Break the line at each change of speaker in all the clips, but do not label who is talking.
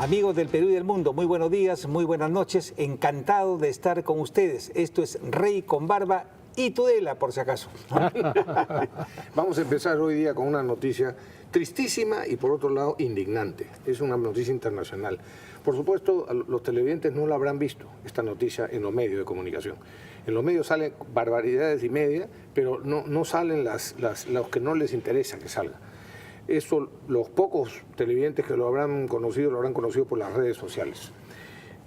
Amigos del Perú y del mundo, muy buenos días, muy buenas noches. Encantado de estar con ustedes. Esto es Rey con Barba y Tudela, por si acaso.
Vamos a empezar hoy día con una noticia tristísima y por otro lado indignante. Es una noticia internacional. Por supuesto, los televidentes no la habrán visto, esta noticia, en los medios de comunicación. En los medios salen barbaridades y media, pero no salen los que no les interesa que salga. Eso, los pocos televidentes que lo habrán conocido por las redes sociales.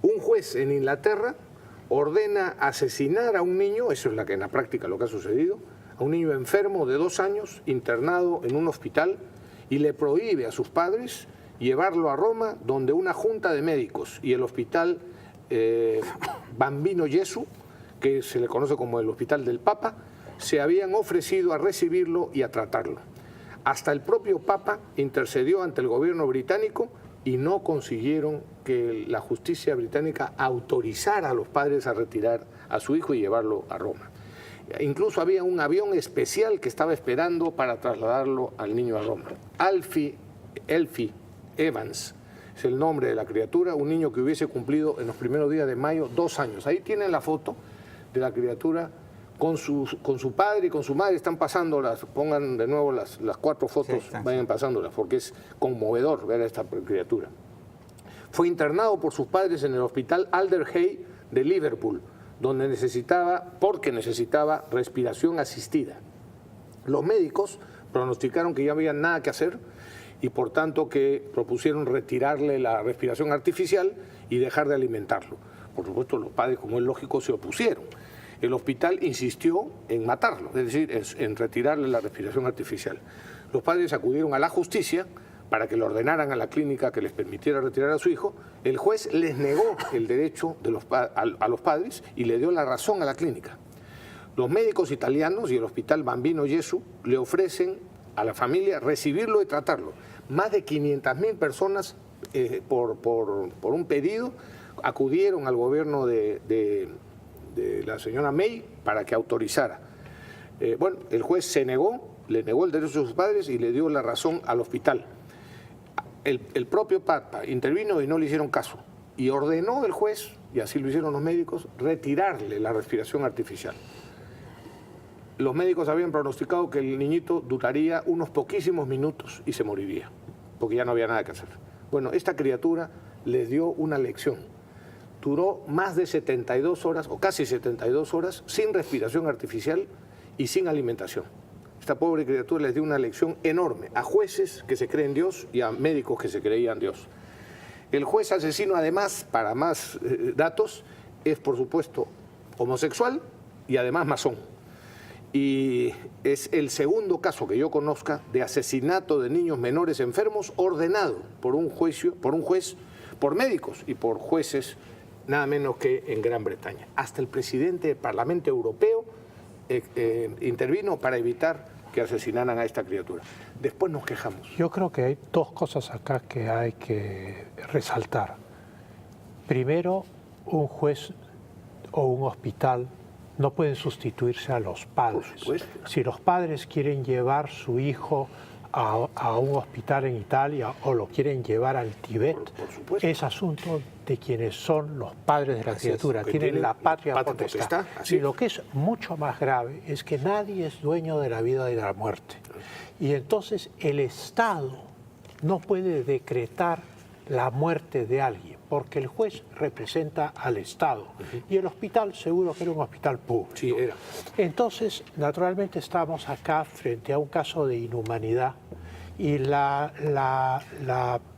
Un juez en Inglaterra ordena asesinar a un niño, eso es en la práctica lo que ha sucedido, a un niño enfermo de 2 años, internado en un hospital, y le prohíbe a sus padres llevarlo a Roma, donde una junta de médicos y el hospital Bambino Gesù, que se le conoce como el Hospital del Papa, se habían ofrecido a recibirlo y a tratarlo. Hasta el propio Papa intercedió ante el gobierno británico y no consiguieron que la justicia británica autorizara a los padres a retirar a su hijo y llevarlo a Roma. Incluso había un avión especial que estaba esperando para trasladarlo al niño a Roma. Elfie Evans es el nombre de la criatura, un niño que hubiese cumplido en los primeros días de mayo 2 años. Ahí tienen la foto de la criatura con su padre y con su madre. Están pasándolas, pongan de nuevo las 4 fotos, sí, vayan pasándolas, porque es conmovedor ver a esta criatura. Fue internado por sus padres en el hospital Alderhay de Liverpool, porque necesitaba respiración asistida. Los médicos pronosticaron que ya había nada que hacer y por tanto que propusieron retirarle la respiración artificial y dejar de alimentarlo. Por supuesto, los padres, como es lógico, se opusieron. El hospital insistió en matarlo, es decir, en retirarle la respiración artificial. Los padres acudieron a la justicia para que le ordenaran a la clínica que les permitiera retirar a su hijo. El juez les negó el derecho a los padres y le dio la razón a la clínica. Los médicos italianos y el hospital Bambino Gesù le ofrecen a la familia recibirlo y tratarlo. Más de 500.000 personas por un pedido acudieron al gobierno de la señora May para que autorizara. Bueno, el juez le negó el derecho a sus padres y le dio la razón al hospital. El propio Papa intervino y no le hicieron caso. Y ordenó el juez, y así lo hicieron los médicos, retirarle la respiración artificial. Los médicos habían pronosticado que el niñito duraría unos poquísimos minutos y se moriría, porque ya no había nada que hacer. Bueno, esta criatura les dio una lección. Duró más de 72 horas, o casi 72 horas, sin respiración artificial y sin alimentación. Esta pobre criatura les dio una lección enorme a jueces que se creen Dios y a médicos que se creían Dios. El juez asesino, además, para más datos, es por supuesto homosexual y además masón. Y es el segundo caso que yo conozca de asesinato de niños menores enfermos ordenado por un juez, por médicos y por jueces, nada menos que en Gran Bretaña. Hasta el presidente del Parlamento Europeo intervino para evitar que asesinaran a esta criatura. Después nos quejamos.
Yo creo que hay 2 cosas acá que hay que resaltar. Primero, un juez o un hospital no pueden sustituirse a los padres. Si los padres quieren llevar su hijo a un hospital en Italia o lo quieren llevar al Tíbet, es asunto de quienes son los padres de la criatura, tienen la patria potestad. Y lo que es mucho más grave es que nadie es dueño de la vida y de la muerte. Y entonces el Estado no puede decretar la muerte de alguien, porque el juez representa al Estado. Y el hospital seguro que era un hospital público.
Sí, era.
Entonces, naturalmente estamos acá frente a un caso de inhumanidad y la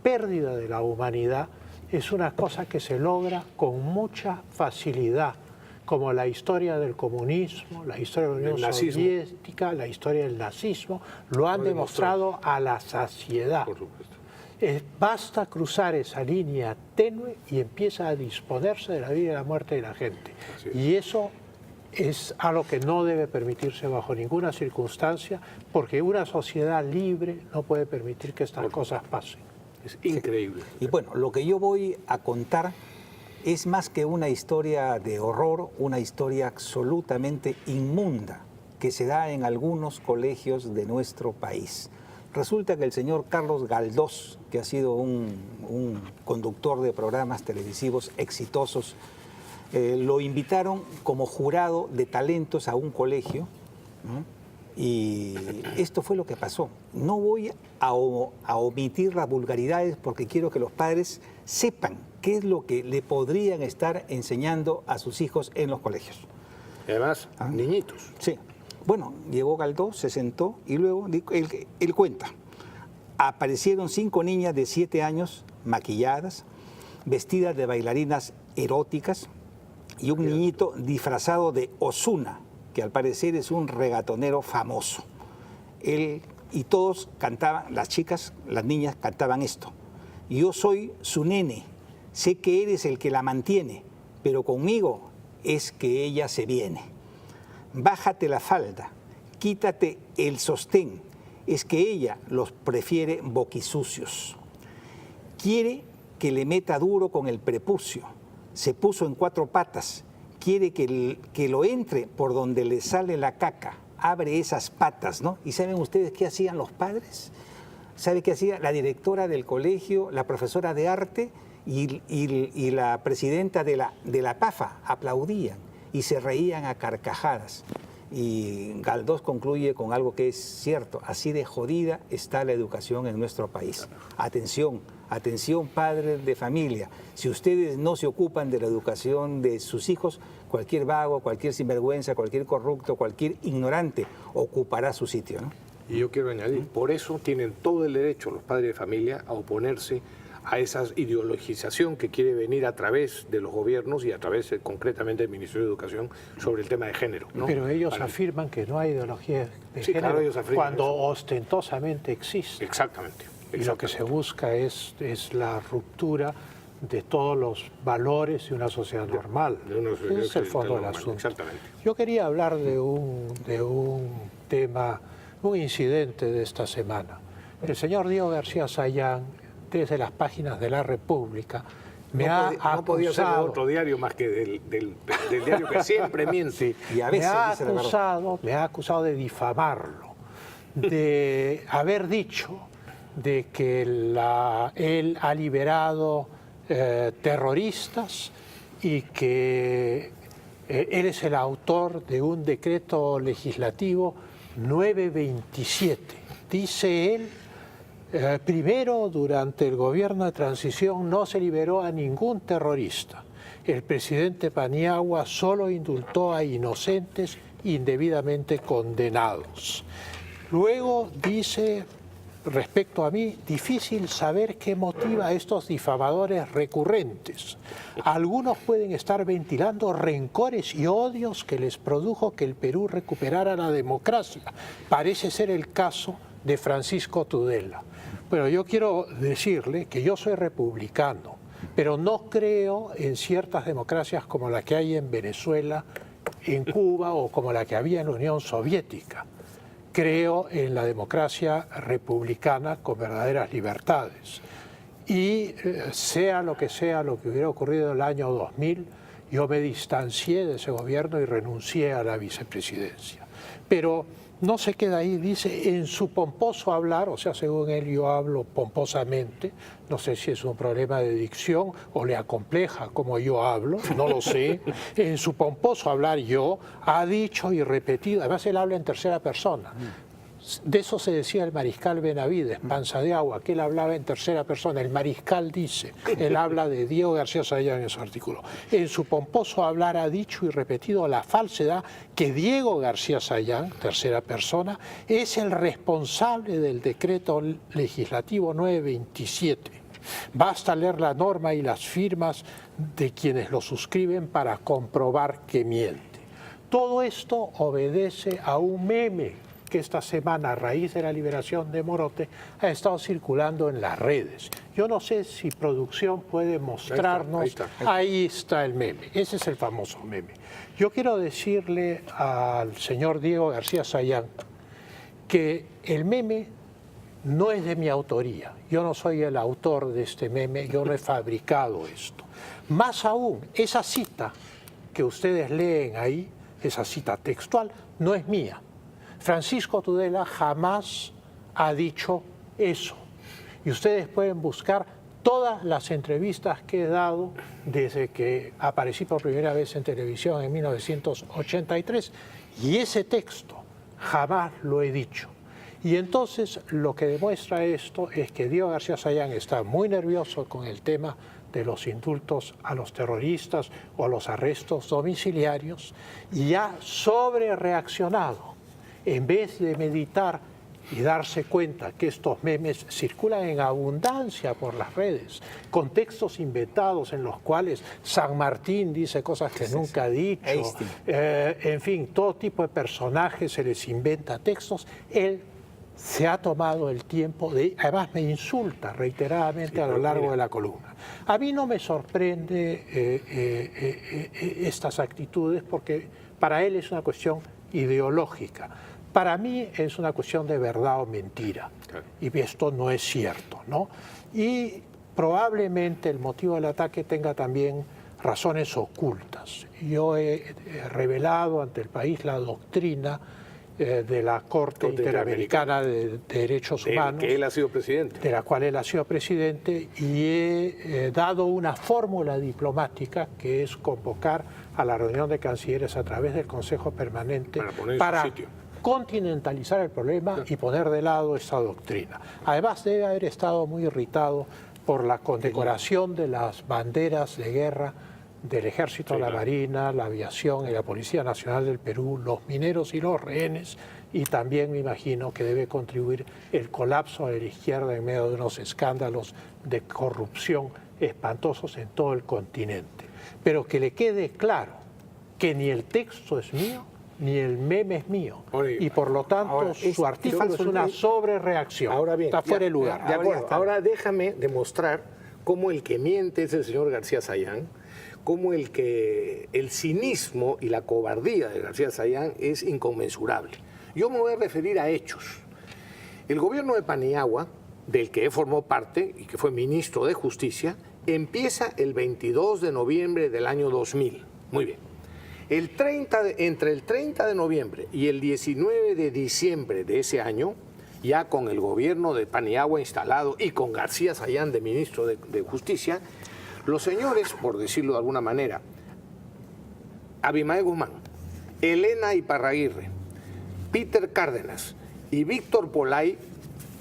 pérdida de la humanidad es una cosa que se logra con mucha facilidad, como la historia del comunismo, la historia de la Unión Soviética, la historia del nazismo, lo han demostrado a la saciedad.
Por supuesto.
Basta cruzar esa línea tenue y empieza a disponerse de la vida y la muerte de la gente. Y eso es algo que no debe permitirse bajo ninguna circunstancia, porque una sociedad libre no puede permitir que estas cosas pasen.
Es increíble.
Sí. Y bueno, lo que yo voy a contar es más que una historia de horror, una historia absolutamente inmunda que se da en algunos colegios de nuestro país. Resulta que el señor Carlos Galdós, que ha sido un conductor de programas televisivos exitosos, lo invitaron como jurado de talentos a un colegio, ¿no? Y esto fue lo que pasó. No voy a omitir las vulgaridades porque quiero que los padres sepan qué es lo que le podrían estar enseñando a sus hijos en los colegios.
Y además, niñitos.
Sí. Bueno, llegó Galdós, se sentó y luego él cuenta. Aparecieron 5 niñas de 7 años maquilladas, vestidas de bailarinas eróticas y un niñito disfrazado de Ozuna, que al parecer es un regatonero famoso. Él y todos cantaban, las chicas, las niñas cantaban esto. Yo soy su nene, sé que eres el que la mantiene, pero conmigo es que ella se viene. Bájate la falda, quítate el sostén, es que ella los prefiere boquisucios. Quiere que le meta duro con el prepucio, se puso en 4 patas, quiere que lo entre por donde le sale la caca, abre esas patas, ¿no? ¿Y saben ustedes qué hacían los padres? ¿Sabe qué hacía la directora del colegio, la profesora de arte y la presidenta de la PAFA? Aplaudían y se reían a carcajadas. Y Galdós concluye con algo que es cierto, así de jodida está la educación en nuestro país. Atención, atención padres de familia, si ustedes no se ocupan de la educación de sus hijos, cualquier vago, cualquier sinvergüenza, cualquier corrupto, cualquier ignorante ocupará su sitio, ¿no?
Y yo quiero añadir, por eso tienen todo el derecho los padres de familia a oponerse a esa ideologización que quiere venir a través de los gobiernos y a través concretamente del Ministerio de Educación sobre el tema de género, ¿no?
Pero ellos afirman que no hay ideología de
Sí,
género
claro, ellos afirman
cuando
eso.
ostentosamente existe.
Exactamente.
Y lo que se busca es la ruptura de todos los valores de una sociedad normal.
de una sociedad
Ese es el fondo del
normal,
asunto.
exactamente.
Yo quería hablar de un tema, un incidente de esta semana. El señor Diego García Sayán, desde las páginas de La República,
No podía ser de otro diario más que del diario que siempre miente.
Y a veces dice la verdad.
me ha acusado de difamarlo, de haber dicho de que él ha liberado terroristas y que él es el autor de un decreto legislativo 927. Dice él, primero, durante el gobierno de transición no se liberó a ningún terrorista. El presidente Paniagua solo indultó a inocentes indebidamente condenados. Luego dice, respecto a mí, difícil saber qué motiva a estos difamadores recurrentes. Algunos pueden estar ventilando rencores y odios que les produjo que el Perú recuperara la democracia. Parece ser el caso de Francisco Tudela. Bueno, yo quiero decirle que yo soy republicano, pero no creo en ciertas democracias como la que hay en Venezuela, en Cuba o como la que había en la Unión Soviética. Creo en la democracia republicana con verdaderas libertades. Y sea lo que hubiera ocurrido en el año 2000, yo me distancié de ese gobierno y renuncié a la vicepresidencia. Pero no se queda ahí, dice, en su pomposo hablar, o sea, según él yo hablo pomposamente, no sé si es un problema de dicción o le acompleja como yo hablo, no lo sé, en su pomposo hablar yo ha dicho y repetido, además él habla en tercera persona. De eso se decía el mariscal Benavides, panza de agua, que él hablaba en tercera persona. El mariscal dice, él habla de Diego García Sayán en su artículo. En su pomposo hablar ha dicho y repetido la falsedad que Diego García Sayán, tercera persona, es el responsable del decreto legislativo 927. Basta leer la norma y las firmas de quienes lo suscriben para comprobar que miente. Todo esto obedece a un meme que esta semana, a raíz de la liberación de Morote, ha estado circulando en las redes. Yo no sé si producción puede mostrarnos. Ahí está el meme. Ese es el famoso meme. Yo quiero decirle al señor Diego García Sayán que el meme no es de mi autoría. Yo no soy el autor de este meme, yo no he fabricado esto. Más aún, esa cita que ustedes leen ahí, esa cita textual, no es mía. Francisco Tudela jamás ha dicho eso. Y ustedes pueden buscar todas las entrevistas que he dado desde que aparecí por primera vez en televisión en 1983, y ese texto jamás lo he dicho. Y entonces lo que demuestra esto es que Diego García Sayán está muy nervioso con el tema de los indultos a los terroristas o a los arrestos domiciliarios, y ha sobrereaccionado. En vez de meditar y darse cuenta que estos memes circulan en abundancia por las redes, con textos inventados en los cuales San Martín dice cosas que nunca ha dicho, en fin, todo tipo de personajes se les inventa textos, él se ha tomado el tiempo de, además me insulta reiteradamente a lo largo de la columna. A mí no me sorprende estas actitudes porque para él es una cuestión ideológica. Para mí es una cuestión de verdad o mentira, y esto no es cierto, ¿no? Y probablemente el motivo del ataque tenga también razones ocultas. Yo he revelado ante el país la doctrina de la Corte Interamericana de Derechos Humanos,
que él ha sido presidente,
de la cual él ha sido presidente, y he dado una fórmula diplomática que es convocar a la reunión de cancilleres a través del Consejo Permanente para continentalizar el problema y poner de lado esta doctrina. Además debe haber estado muy irritado por la condecoración de las banderas de guerra del Ejército, la Marina, la Aviación y la Policía Nacional del Perú, los mineros y los rehenes, y también me imagino que debe contribuir el colapso de la izquierda en medio de unos escándalos de corrupción espantosos en todo el continente. Pero que le quede claro que ni el texto es mío, ni el meme es mío, y por lo tanto su artículo es una sobrereacción.
Ahora bien,
está fuera de lugar.
De acuerdo. Ahora déjame demostrar cómo el que miente es el señor García Sayán, cómo el cinismo y la cobardía de García Sayán es inconmensurable. Yo me voy a referir a hechos. El gobierno de Paniagua, del que formó parte y que fue ministro de Justicia, empieza el 22 de noviembre del año 2000. Muy bien. Entre el 30 de noviembre y el 19 de diciembre de ese año, ya con el gobierno de Paniagua instalado y con García Sayán de ministro de Justicia, los señores, por decirlo de alguna manera, Abimael Guzmán, Elena Iparraguirre, Peter Cárdenas y Víctor Polay,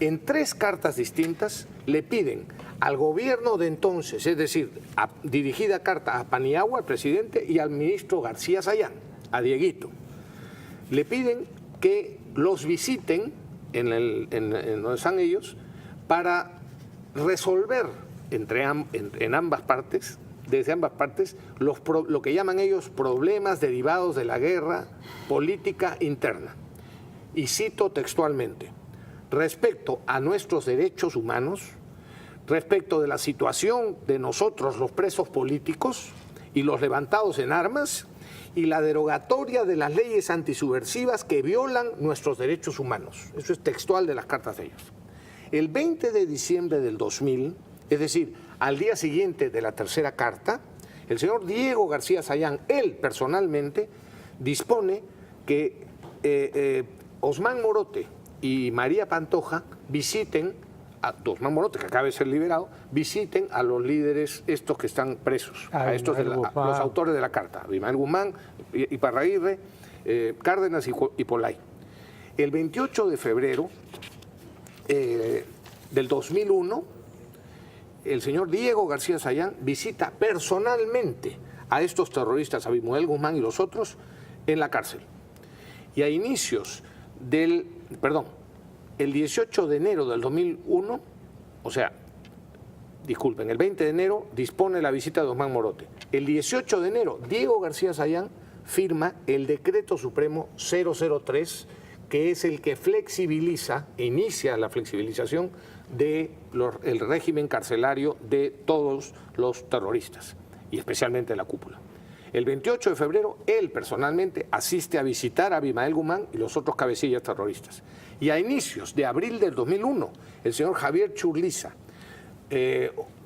en 3 cartas distintas, le piden al gobierno de entonces, es decir, dirigida carta a Paniagua, al presidente, y al ministro García Sayán, a Dieguito, le piden que los visiten en donde están ellos para resolver en ambas partes, desde ambas partes, lo que llaman ellos problemas derivados de la guerra política interna. Y cito textualmente: respecto a nuestros derechos humanos, respecto de la situación de nosotros los presos políticos y los levantados en armas, y la derogatoria de las leyes antisubversivas que violan nuestros derechos humanos. Eso es textual de las cartas de ellos. El 20 de diciembre del 2000, es decir, al día siguiente de la tercera carta, el señor Diego García Sayán, él personalmente, dispone que Osmán Morote y María Pantoja visiten, Osmán Morote, que acaba de ser liberado, visiten a los líderes estos que están presos, a los autores de la carta, Abimael Guzmán, Iparraguirre, Cárdenas y Polay. El 28 de febrero del 2001, el señor Diego García Sayán visita personalmente a estos terroristas, Abimael Guzmán y los otros, en la cárcel. Y a inicios el 18 de enero del 2001, o sea, disculpen, el 20 de enero dispone la visita de Osmán Morote. El 18 de enero, Diego García Sayán firma el Decreto Supremo 003, que es el que inicia la flexibilización del régimen carcelario de todos los terroristas, y especialmente la cúpula. El 28 de febrero, él personalmente asiste a visitar a Abimael Guzmán y los otros cabecillas terroristas. Y a inicios de abril del 2001, el señor Javier Churliza,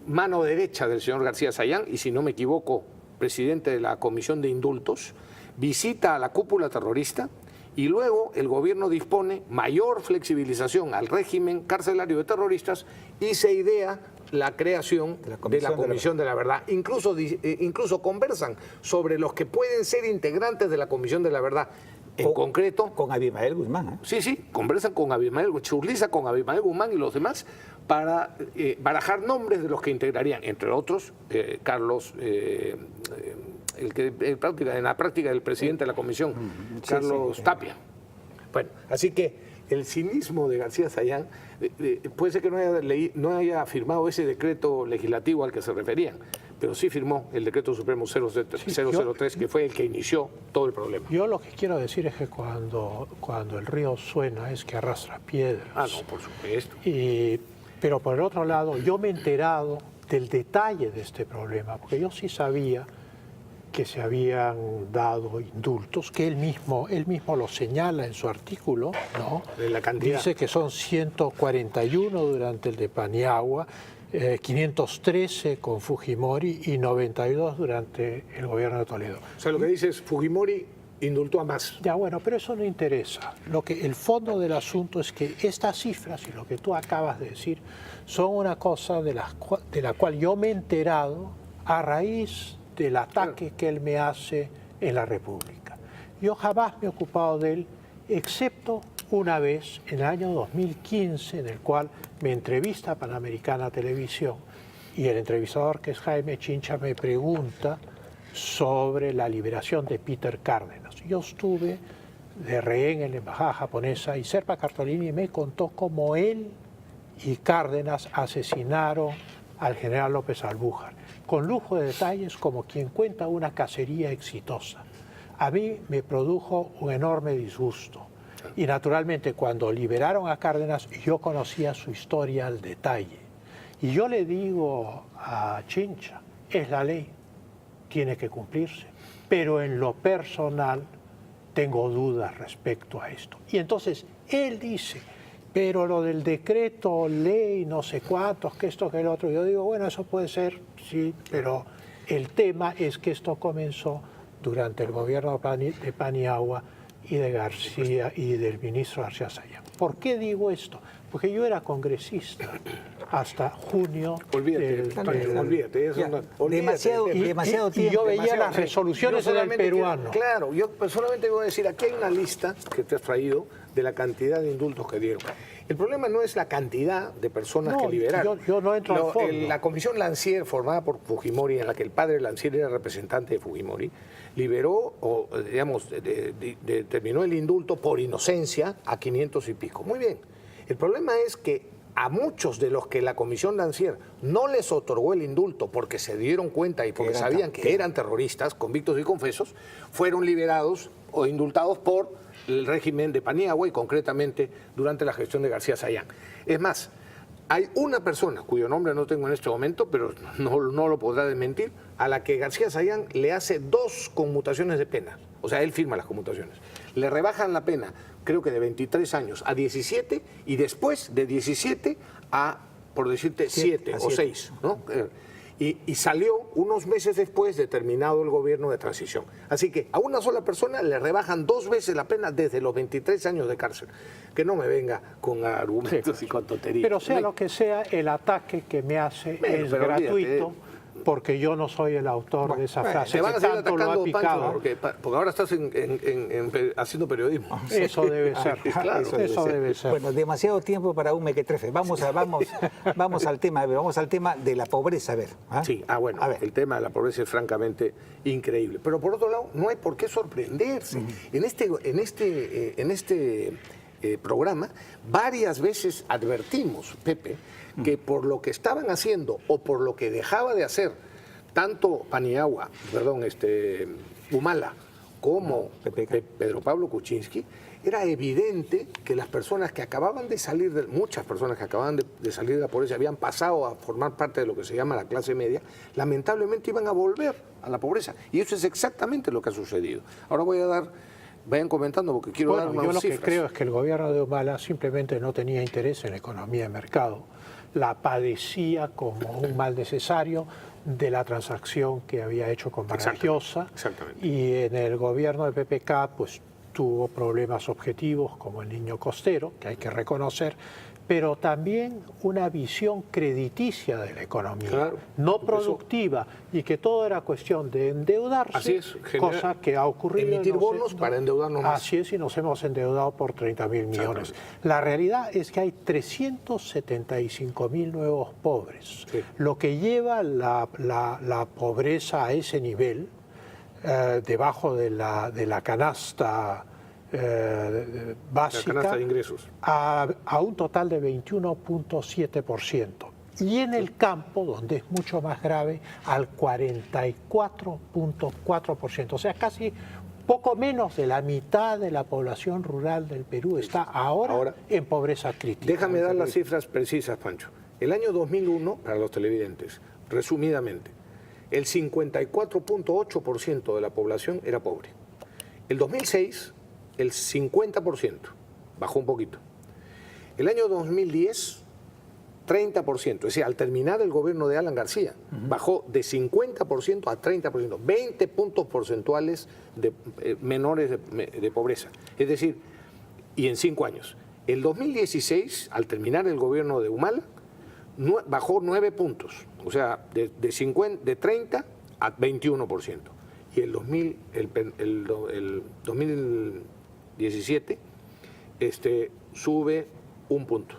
mano derecha del señor García Sayán, y si no me equivoco, presidente de la Comisión de Indultos, visita a la cúpula terrorista Y luego el gobierno dispone mayor flexibilización al régimen carcelario de terroristas y se idea la creación de la Comisión de la Verdad. Incluso conversan sobre los que pueden ser integrantes de la Comisión de la Verdad. En concreto...
Con Abimael Guzmán.
Sí, conversan con Abimael, Churliza, con Abimael Guzmán y los demás para barajar nombres de los que integrarían, entre otros, Carlos... en la práctica del presidente de la comisión, Carlos Tapia. Bueno, así que el cinismo de García Sayán, puede ser que no haya firmado ese decreto legislativo al que se referían, pero sí firmó el decreto supremo 003, que fue el que inició todo el problema.
Yo lo que quiero decir es que cuando el río suena es que arrastra piedras.
Ah, no, por supuesto.
Pero por el otro lado, yo me he enterado del detalle de este problema, porque yo sí sabía que se habían dado indultos, que él mismo lo señala en su artículo, ¿no?
De la cantidad.
Dice que son 141 durante el de Paniagua, 513 con Fujimori y 92 durante el gobierno de Toledo.
O sea, lo que dice es Fujimori indultó a más.
Ya, bueno, pero eso no interesa. El fondo del asunto es que estas cifras y lo que tú acabas de decir son una cosa de la cual yo me he enterado a raíz del ataque que él me hace en la República. Yo jamás me he ocupado de él, excepto una vez en el año 2015, en el cual me entrevista Panamericana Televisión y el entrevistador, que es Jaime Chincha, me pregunta sobre la liberación de Peter Cárdenas. Yo estuve de rehén en la embajada japonesa y Serpa Cartolini me contó cómo él y Cárdenas asesinaron al general López Albújar, con lujo de detalles como quien cuenta una cacería exitosa. A mí me produjo un enorme disgusto. Y naturalmente cuando liberaron a Cárdenas yo conocía su historia al detalle. Y yo le digo a Chincha, es la ley, tiene que cumplirse. Pero en lo personal tengo dudas respecto a esto. Y entonces él dice, pero lo del decreto, ley, no sé cuántos, que esto, que el otro. Yo digo, bueno, eso puede ser, sí, pero el tema es que esto comenzó durante el gobierno de Paniagua y de García y del ministro García Sayán. ¿Por qué digo esto? Porque yo era congresista hasta junio.
Olvídate.
Demasiado tiempo. Y yo veía las resoluciones del peruano.
Claro, yo personalmente voy a decir, aquí hay una lista que te has traído de la cantidad de indultos que dieron. El problema no es la cantidad de personas que liberaron.
Yo no entro al fondo.
La comisión Lancier, formada por Fujimori, en la que el padre Lancier era representante de Fujimori, liberó, o digamos, determinó el indulto por inocencia a 500 y pico. Muy bien. El problema es que a muchos de los que la comisión Lancier no les otorgó el indulto porque se dieron cuenta y porque sabían que eran terroristas, convictos y confesos, fueron liberados o indultados por el régimen de Paniagua y concretamente durante la gestión de García Sayán. Es más, hay una persona cuyo nombre no tengo en este momento, pero no lo podrá desmentir, a la que García Sayán le hace 2 conmutaciones de pena. O sea, él firma las conmutaciones. Le rebajan la pena, creo que de 23 años a 17 y después de 17 a, por decirte, 7 o 6, ¿no? Y salió unos meses después de terminado el gobierno de transición. Así que a una sola persona le rebajan 2 veces la pena desde los 23 años de cárcel. Que no me venga con argumentos y con tonterías.
Pero sea lo que sea, el ataque que me hace es gratuito. Porque yo no soy el autor de esa frase.
Te van a seguir atacando,
Pancho,
porque ahora estás haciendo periodismo.
Eso debe ser.
Claro,
eso debe ser.
Bueno, demasiado tiempo para un mequetrefe. Vamos al tema de la pobreza. A ver.
Sí, bueno, el tema de la pobreza es francamente increíble. Pero por otro lado, no hay por qué sorprenderse. En este programa, varias veces advertimos, Pepe, que por lo que estaban haciendo o por lo que dejaba de hacer tanto Humala como Pedro Pablo Kuczynski, era evidente que las personas que acababan de salir, muchas personas que acababan de salir de la pobreza, habían pasado a formar parte de lo que se llama la clase media, lamentablemente iban a volver a la pobreza. Y eso es exactamente lo que ha sucedido. Ahora vayan comentando porque quiero dar unas cifras.
Yo lo que creo es que el gobierno de Humala simplemente no tenía interés en la economía de mercado. La padecía como un mal necesario de la transacción que había hecho con Vargas Llosa.
Exactamente.
Y en el gobierno de PPK, pues tuvo problemas objetivos como el niño costero, que hay que reconocer, pero también una visión crediticia de la economía,
claro,
no productiva, y que todo era cuestión de endeudarse,
así es,
cosa que ha ocurrido.
Emitir bonos para endeudarnos más.
Así es, y nos hemos endeudado por 30.000 millones. La realidad es que hay 375.000 nuevos pobres, sí, lo que lleva la pobreza a ese nivel, debajo de la canasta básica,
la canasta de ingresos,
a un total de 21.7%. Y en el campo, donde es mucho más grave, al 44.4%. O sea, casi poco menos de la mitad de la población rural del Perú está ahora en pobreza crítica.
Déjame dar las cifras precisas, Pancho. El año 2001, para los televidentes, resumidamente, el 54.8% de la población era pobre. El 2006, el 50%, bajó un poquito. El año 2010, 30%, es decir, al terminar el gobierno de Alan García, bajó de 50% a 30%, 20 puntos porcentuales menores de pobreza. Es decir, y en 5 años. El 2016, al terminar el gobierno de Humala, bajó 9 puntos, o sea, de 30 a 21%. Y el 2017 sube un punto.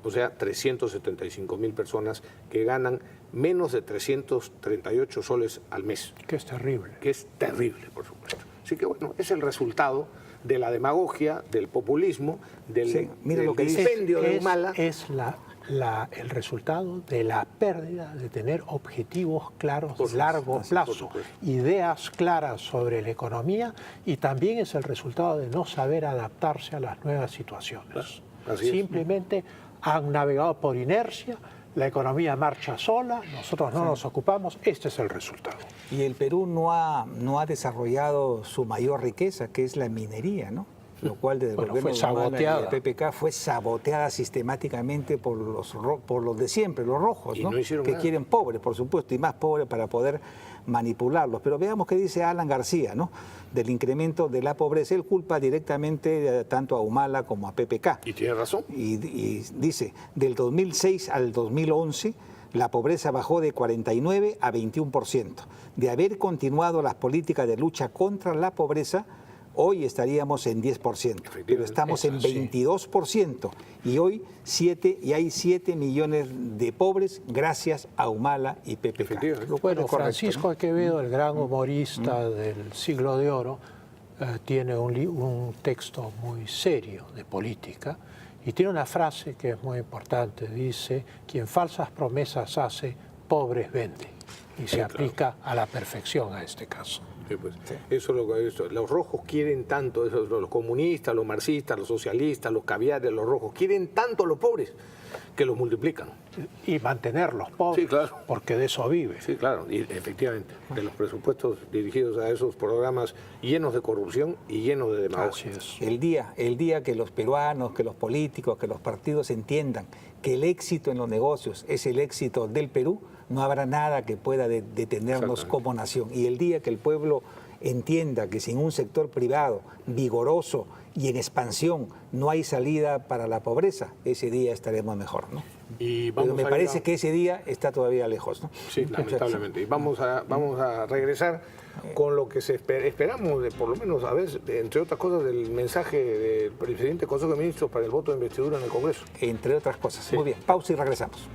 O sea, 375.000 personas que ganan menos de 338 soles al mes.
Que es terrible.
Que es terrible, por supuesto. Así que bueno, es el resultado de la demagogia, del populismo, del dispendio de Humala.
Es el resultado de la pérdida de tener objetivos claros de largo plazo, ideas claras sobre la economía, y también es el resultado de no saber adaptarse a las nuevas situaciones. Simplemente han navegado por inercia, la economía marcha sola, nosotros no nos ocupamos, este es el resultado.
Y el Perú no ha desarrollado su mayor riqueza, que es la minería, ¿no? Lo cual desde el gobierno de Humala y el PPK fue saboteada sistemáticamente por los de siempre, los rojos, ¿no? Que quieren pobres, por supuesto, y más pobres para poder manipularlos. Pero veamos qué dice Alan García, ¿no? Del incremento de la pobreza. Él culpa directamente tanto a Humala como a PPK.
Y tiene razón.
Y dice, del 2006 al 2011, la pobreza bajó de 49 a 21%. De haber continuado las políticas de lucha contra la pobreza, hoy estaríamos en 10%, pero estamos en 22%, y hoy hay 7 millones de pobres gracias a Humala y PPK.
Bueno, Francisco Quevedo, el gran humorista del Siglo de Oro, tiene un texto muy serio de política, y tiene una frase que es muy importante, dice: quien falsas promesas hace, pobres vende, y se aplica a la perfección a este caso.
Sí, pues, sí. Eso los rojos quieren tanto, los comunistas, los marxistas, los socialistas, los caviares, los rojos, quieren tanto a los pobres que los multiplican.
Y mantenerlos pobres,
sí, claro,
porque de eso vive.
Sí, claro, y efectivamente, de los presupuestos dirigidos a esos programas llenos de corrupción y llenos de demagogia.
El día que los peruanos, que los políticos, que los partidos entiendan que el éxito en los negocios es el éxito del Perú, no habrá nada que pueda detenernos como nación. Y el día que el pueblo entienda que sin un sector privado vigoroso y en expansión no hay salida para la pobreza, ese día estaremos mejor, ¿no? Pero me parece que ese día está todavía lejos, ¿no?
Sí, lamentablemente. Y vamos a regresar con lo que esperamos, por lo menos a ver, entre otras cosas, del mensaje del presidente del Consejo de Ministros para el voto de investidura en el Congreso.
Entre otras cosas. Sí. Muy bien, pausa y regresamos.